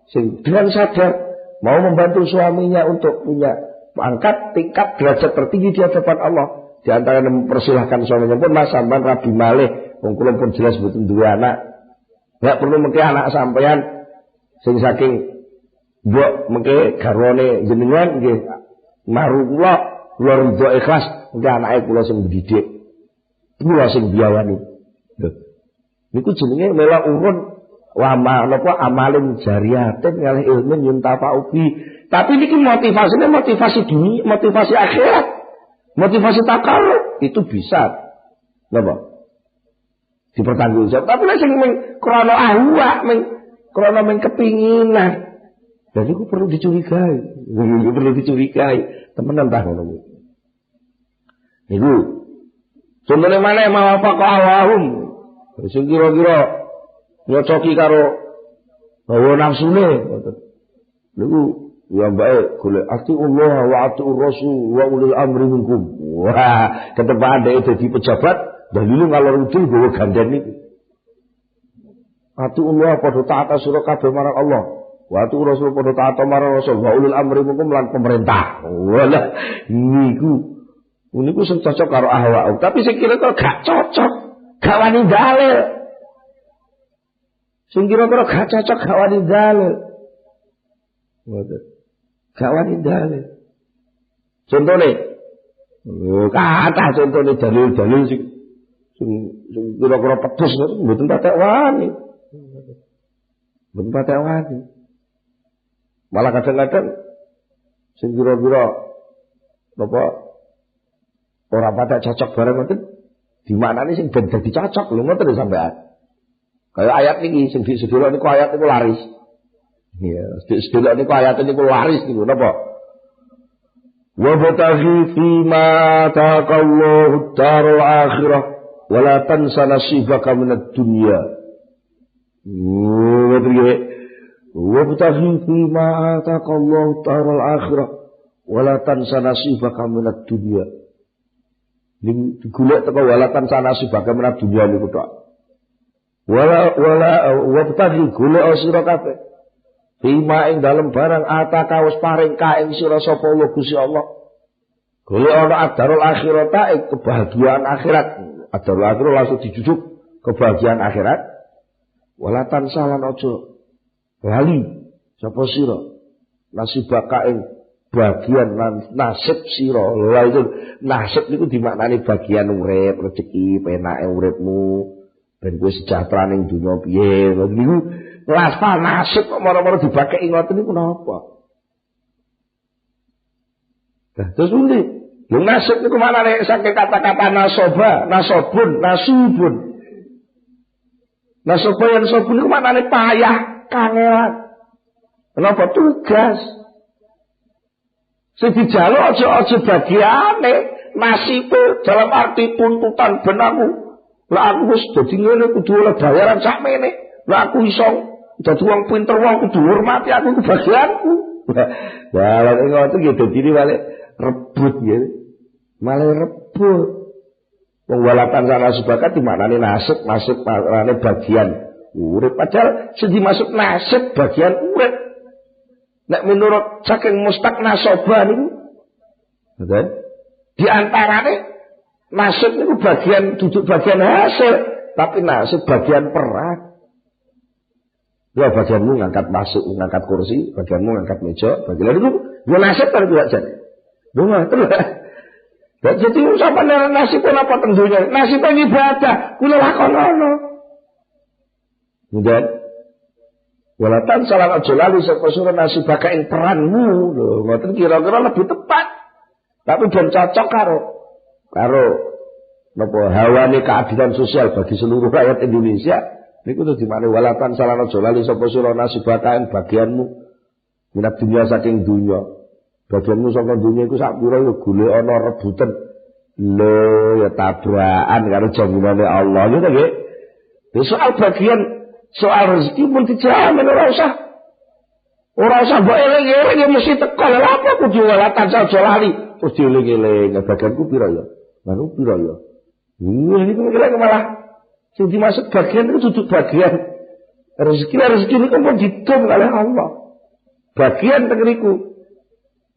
sing dengan sadar mau membantu suaminya untuk punya pangkat tingkat derajat tertinggi di hadapan Allah. Di antara mempersilahkan suaminya pun mas sampean rabi malih, wong kula pun jelas mboten duwe anak. Enggak perlu mengke anak sampean sing saking mbok mengke garwane jenengan nggih maru kula ridho ikhlas mengke anake kula sing dididik. Kula sing biayani. Lho. Niku jenenge melok urun wama napa amalin jariyatin ngalih ilmu yuntafa'u bi. Tapi niki motivasinya motivasi dunia, motivasi akhirat, motivasi takarrub itu bisa. Napa? Dipertanggungjawab. Tapi nek sing mung krana ahwa, krana kepinginan. Dan itu perlu dicurigai. Itu perlu dicurigai. Temenan ta ngono kuwi. Niku contohnya mana mau apa kok awahum. Sing kira-kira nyocoki karo hawa nafsune ngoten. Niku ya baik golek ati Allah wa ati Rasul wa ulil amri minkum. Wah, ketepaan dhek dadi pejabat dalilu ngalor udul gowo gandhen niku. Ati Allah padha taat sira kabeh marang Allah. Wa ati Rasul padha taat marang Rasul wa ulil amri minkum lan pemerintah. Walah niku sing cocok karo ahwa. Tapi sing kira-kira gak cocok, gak wani dalil. Sing kira-kira gak cocok gak wani dalil. Ngoten. Gak wani dalil. Contone kathah contone dalil-dalil sing kira-kira pedes mboten patek wani. Mboten patek wani. Malah kadang-kadang sing kira-kira napa ora patek cocok bareng ngoten dimaknani sing ben dadi cocok lho ngoten sampean. Kayak ayat niki sing disedhela niku ayat niku laris. Iya, disedhela niku ayat niku laris niku napa? Wa bataghi fi ma taqallahu darul akhirah wa la tansa nasibaka minad dunya. Wa bataghi fi ma taqallahu darul akhirah wa la tansa nasibaka minad dunya. Ning digolek teko walatan sana sebagai menap dunia niku tok. Wala wabtaghi golek sira kabeh. Bima ing dalem barang ataka wis paring ka ing sira sapa Allah Gusti Allah. Golek ana adarul akhirat ing kebahagiaan akhirat. Adarul akhirat langsung dijujuk kebahagiaan akhirat. Walatan salan aja lali sapa sira nasibaka ing bagian nasib sira. Lha itu nasib niku dimaknani bagian urip, rezeki, penake uripmu, ben kowe sejahtera ning dunya piye. Niku lafal nasib kok mara-mara dibakeki ngoten niku napa? Nah, terus pundi? Lho nasib niku maknane saking kata-kata nasoba, nasobun, nasubun. Nasoba yang nasubun niku maknane payah, kangelan. Kenapa tugas? Sing dijaluk aja bagiane nasib dalam arti tuntutan ben aku. Lah aku wis dadi ngene kudu oleh bayaran sakmene. Lah aku iso dadi wong pinter wong kudu hormati aku kebagianku. Lah lha ngono iki dadi wale rebut ya. Malah rebut. Penggolatan sana sebakat dimaknani nasib masuk maknane bagian urip. Padahal sing dimasuk nasib bagian urip. Nek menurut saking mustaq nasoba niku. Betul? Di antarane nasib niku bagian duduk bagian hasil, tapi nasib bagian perang. Ya bagianmu ngangkat masuk, ngangkat kursi, bagianmu ngangkat meja, bagian itu ya nasib kan tidak jadi. Dunga terus. Dan jadi sampeyan nasib apa tentunya? Nasib ibadah, kula lakonono. Kemudian walatan salat aja lali sapa sira nasibaka ing peranmu. Lho, ngoten kira-kira lebih tepat. Tapi dan cocok karo napa hawane keadilan sosial bagi seluruh rakyat Indonesia. Niku tuh dimane walatan salana jolali sapa sira nasibaka bagianmu minat dunia saking dunya. Bagianmu saka dunya iku sak pira ya golek ana rebutan. Lho ya tabrakan karo jaminane Allah ya nggih. Soal bagian soal rezeki pun dijamin ora usah mbok eling-eling ya mesti teko. Lha apa kudu walatan salana jolali terus dieling-eling bagianku pira ya? Lalu pira ya? Ini kira malah sing dimaksud bagian itu duduk bagian rezeki ini kan dihitung oleh Allah. Bagian tengeriku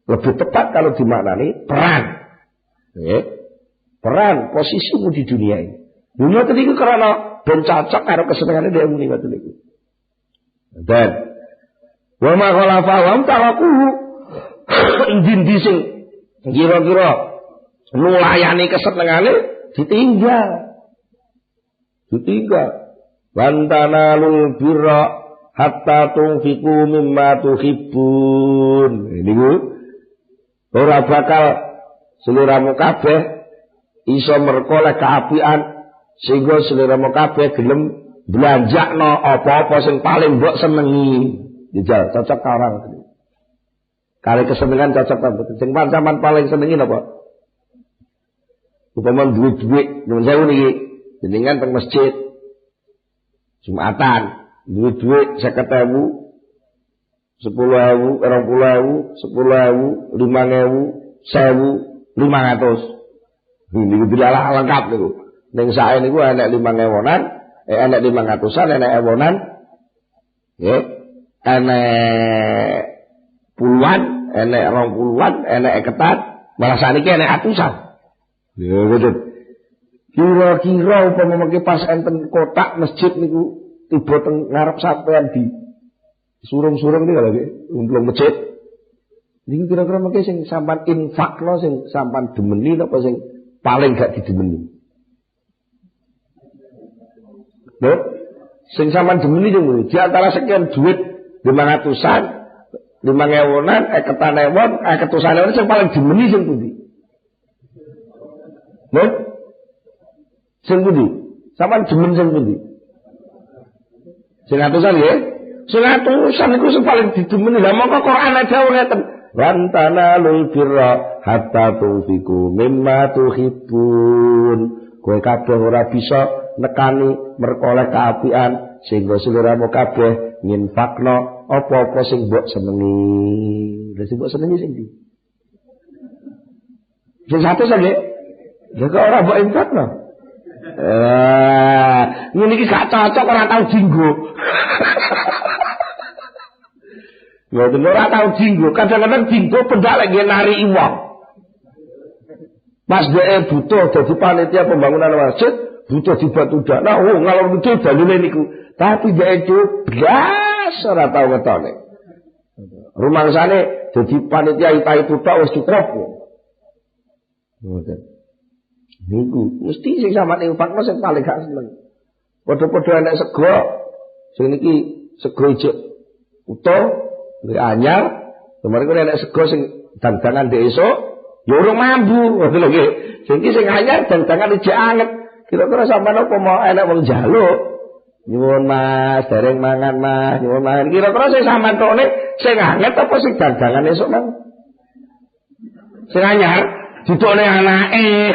lebih tepat kalau dimaknani peran. Peran posisimu di dunia ini. Dunia tadi karena ben cocok karo kesenengane dia muni ngoten niku. Dan wa ma khalafa wa talaku ndi sing kira-kira nulayani kesenengane ditinggal. Wantanalul birra hatta tunfiqu mimma tuhibbun. Niku ora bakal seliramu kabeh iso merkoleh kaapian sehingga seliramu kabeh gelem belanjakno apa-apa sing paling mbok senengi. Dijal cocok karang. Kali kesenengan cocok ta mboten. Sing sampean paling senengi napa? Upama duit-duit nyuwun sewu niki jenengan teng masjid Jumatan duit 50.000 10.000 20.000 10.000 5.000 1.500 niku dilalah lengkap niku ning sae niku enek 5.000-an enek 500-an enek ewonan nggih enek puluhan enek 20-an enek ketat malah saniki enek atusan lho betul. Kira-kira upama pas enten kotak masjid niku tiba teng ngarep sampean di surung-surung niku lho nggih, umplung masjid. Niku kira-kira mengke sing sampean infakno sing sampean demeni apa sing paling gak didemeni? Lho, sing sampean demeni niku di antara sekian duit 500-an, 5.000-an, 10.000-an, 100.000 sing paling demeni sing pundi? Lho? Sing pundi? Sampeyan demen sing pundi? Sing atusan nggih? Sing atusan iku sing paling didemeni. Lah mongko Quran dawuh ngeten. Lan tanalul birra hatta tunfiqu mimma tuhibbun. Kowe kabeh ora bisa nekani merkoleh kaapian sehingga seliramu kabeh nginfakno apa-apa sing mbok senengi. Lha sing mbok senengi sing ndi? Sing satu nggih? Ya kok ora mbok infakno? Ngene iki gak cocok ora tau jinggo. Ya ora tau jinggo, kadang-kadang jinggo pendak lagi nari wong. Pas dhek butuh dadi panitia pembangunan masjid, butuh dibatu dana, oh ngalor itu dalile niku. Tapi dhek itu blas ora tau ngetone. Rumangsane dadi panitia itu tok wis cukup. Ngoten. Niku mesti sing sampeyan infakno sing paling gak seneng. Padha-padha enek sego. Sing niki sego ijek utuh, nggih anyar. Kemarin kok enek sego sing dandangan dhek esuk, ya urung mambu. Ngoten lho nggih. Sing iki sing anyar dandangan ijek anget. Kira-kira sampeyan apa mau enek wong njaluk? Nyuwun Mas, dereng mangan Mas, nyuwun mangan. Kira-kira sing sampeyan tokne sing anget apa sing dandangan esuk mang? Sing anyar didone anake.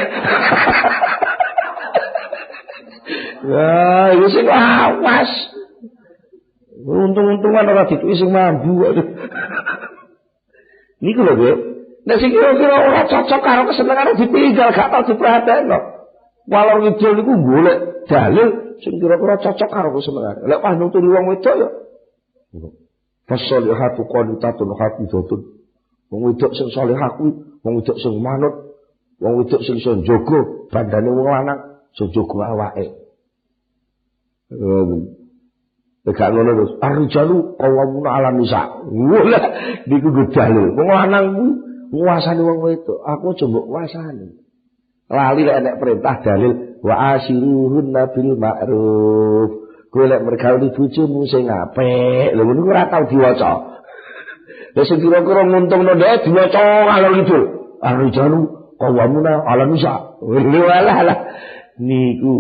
Ya, iki sing awas. Untung-untungan ora dituki sing mambu. Niku lho, Nggih. Nek sing kira-kira ora cocok karo kesenengane ditinggal gak tau diperhatekno. Walor ngidul niku golek dalil sing kira-kira cocok karo kesenengane. Lek pas nuturi wong wedok ya. Fasolihatu qanitatun hafizatun. Wong wedok sing salihah kuwi, wong wedok sing manut, wong wedok sing iso njogo bandane wong lanang, iso njogo awake. Tegak ngono terus, ar-rijalu qawwamuna 'alan nisa. Wah, niku dalil. Wong lanang kuwi nguasani wong wedok, aku coba nguasani. Lali lek nek perintah dalil wa asyiruhunna bil ma'ruf. Kowe lek mergawe bojomu sing apik. Lha niku ora tau diwaca. Lah sing kira-kira nguntungno dhek diwaca ngalor ngidul. Ar-rijalu qawwamuna 'alan nisa. Walah niku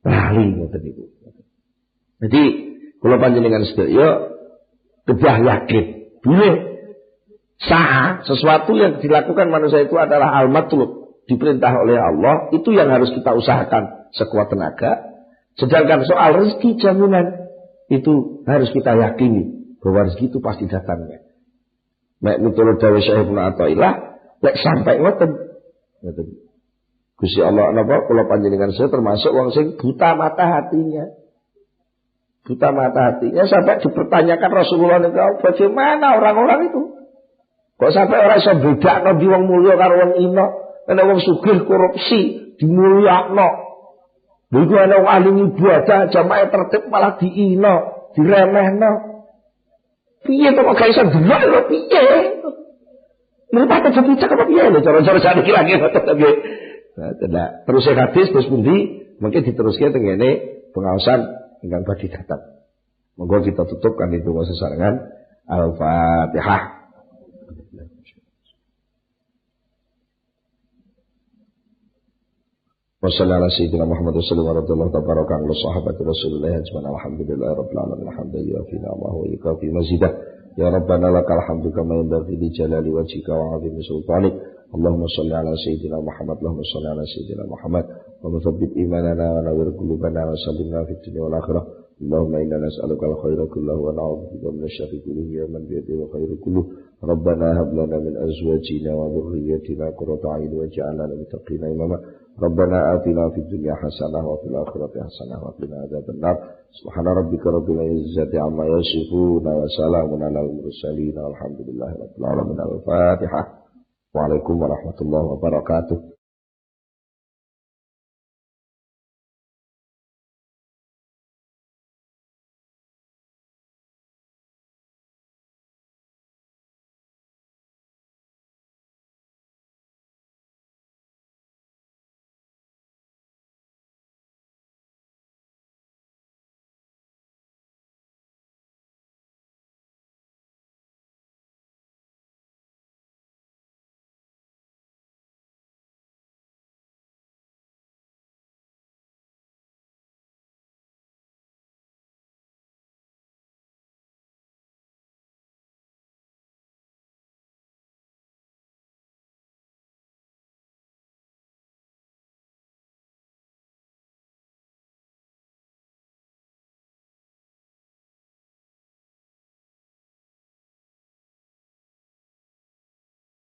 lali ngoten niku. Jadi kula panjenengan sedaya kedah yakin boleh sah sesuatu yang dilakukan manusia itu adalah al-matlub, diperintah oleh Allah, itu yang harus kita usahakan sekuat tenaga. Sedangkan soal rezeki jaminan itu harus kita yakini bahwa rezeki itu pasti datangnya. Nek miturut dawuh Syekh Ibnu Athaillah, lek sampai ngoten. Gusti Allah napa kula panjenengan saya termasuk wong sing buta mata hatinya. Buta mata hatinya sampai dipertanyakan Rasulullah niku bagaimana orang-orang itu? Kok sampai orang iso bedakno di wong mulya karo wong ina, ana wong sugih korupsi dimulyakno. Niku ana wong ahli ibadah jamaah tertib malah diina, diremehno. Piye to kok gak iso delok lho piye? Mripate cepicak apa piye lho cara-cara sakniki lagi ngoten nggih. Nah, terus hadis terus pundi mungkin diteruske tengene pengaosan ingkang badhe datang. Monggo kita tutup kan itu sesarengan Al-Fatihah. Wassalamualaikum warahmatullahi wabarakatuh. Wassalamualaikum warahmatullahi wabarakatuh. Rasulullah ajma'in alhamdulillah rabbil alamin hamdan yu'afina wa yukafi mazidah. Ya Rabbana lakal hamdu kama yanbaghi li jalali wajhika wa 'azimi sultanik. Allahumma shalli ala sayyidina Muhammad, Allahumma shalli ala sayyidina Muhammad wa tsabbit imanana wa nawwir qulubana wa sallimna fid dunya wal akhirah. Allahumma inna nas'aluka al-khaira kullahu wa na'udzubika min asy-syarri kullihi ya man bi yadihi al-khairu kulluh. Rabbana hab lana min azwajina wa dhurriyyatina qurrata a'yun waj'alna lil muttaqina imama. Rabbana atina fid dunya hasanah wa fil akhirati hasanah wa qina adzabannar. Subhana rabbika rabbil izzati amma yasifun wa salamun alal mursalin walhamdulillahi rabbil alamin. Al-Fatihah. Waalaikumsalam warahmatullahi wabarakatuh.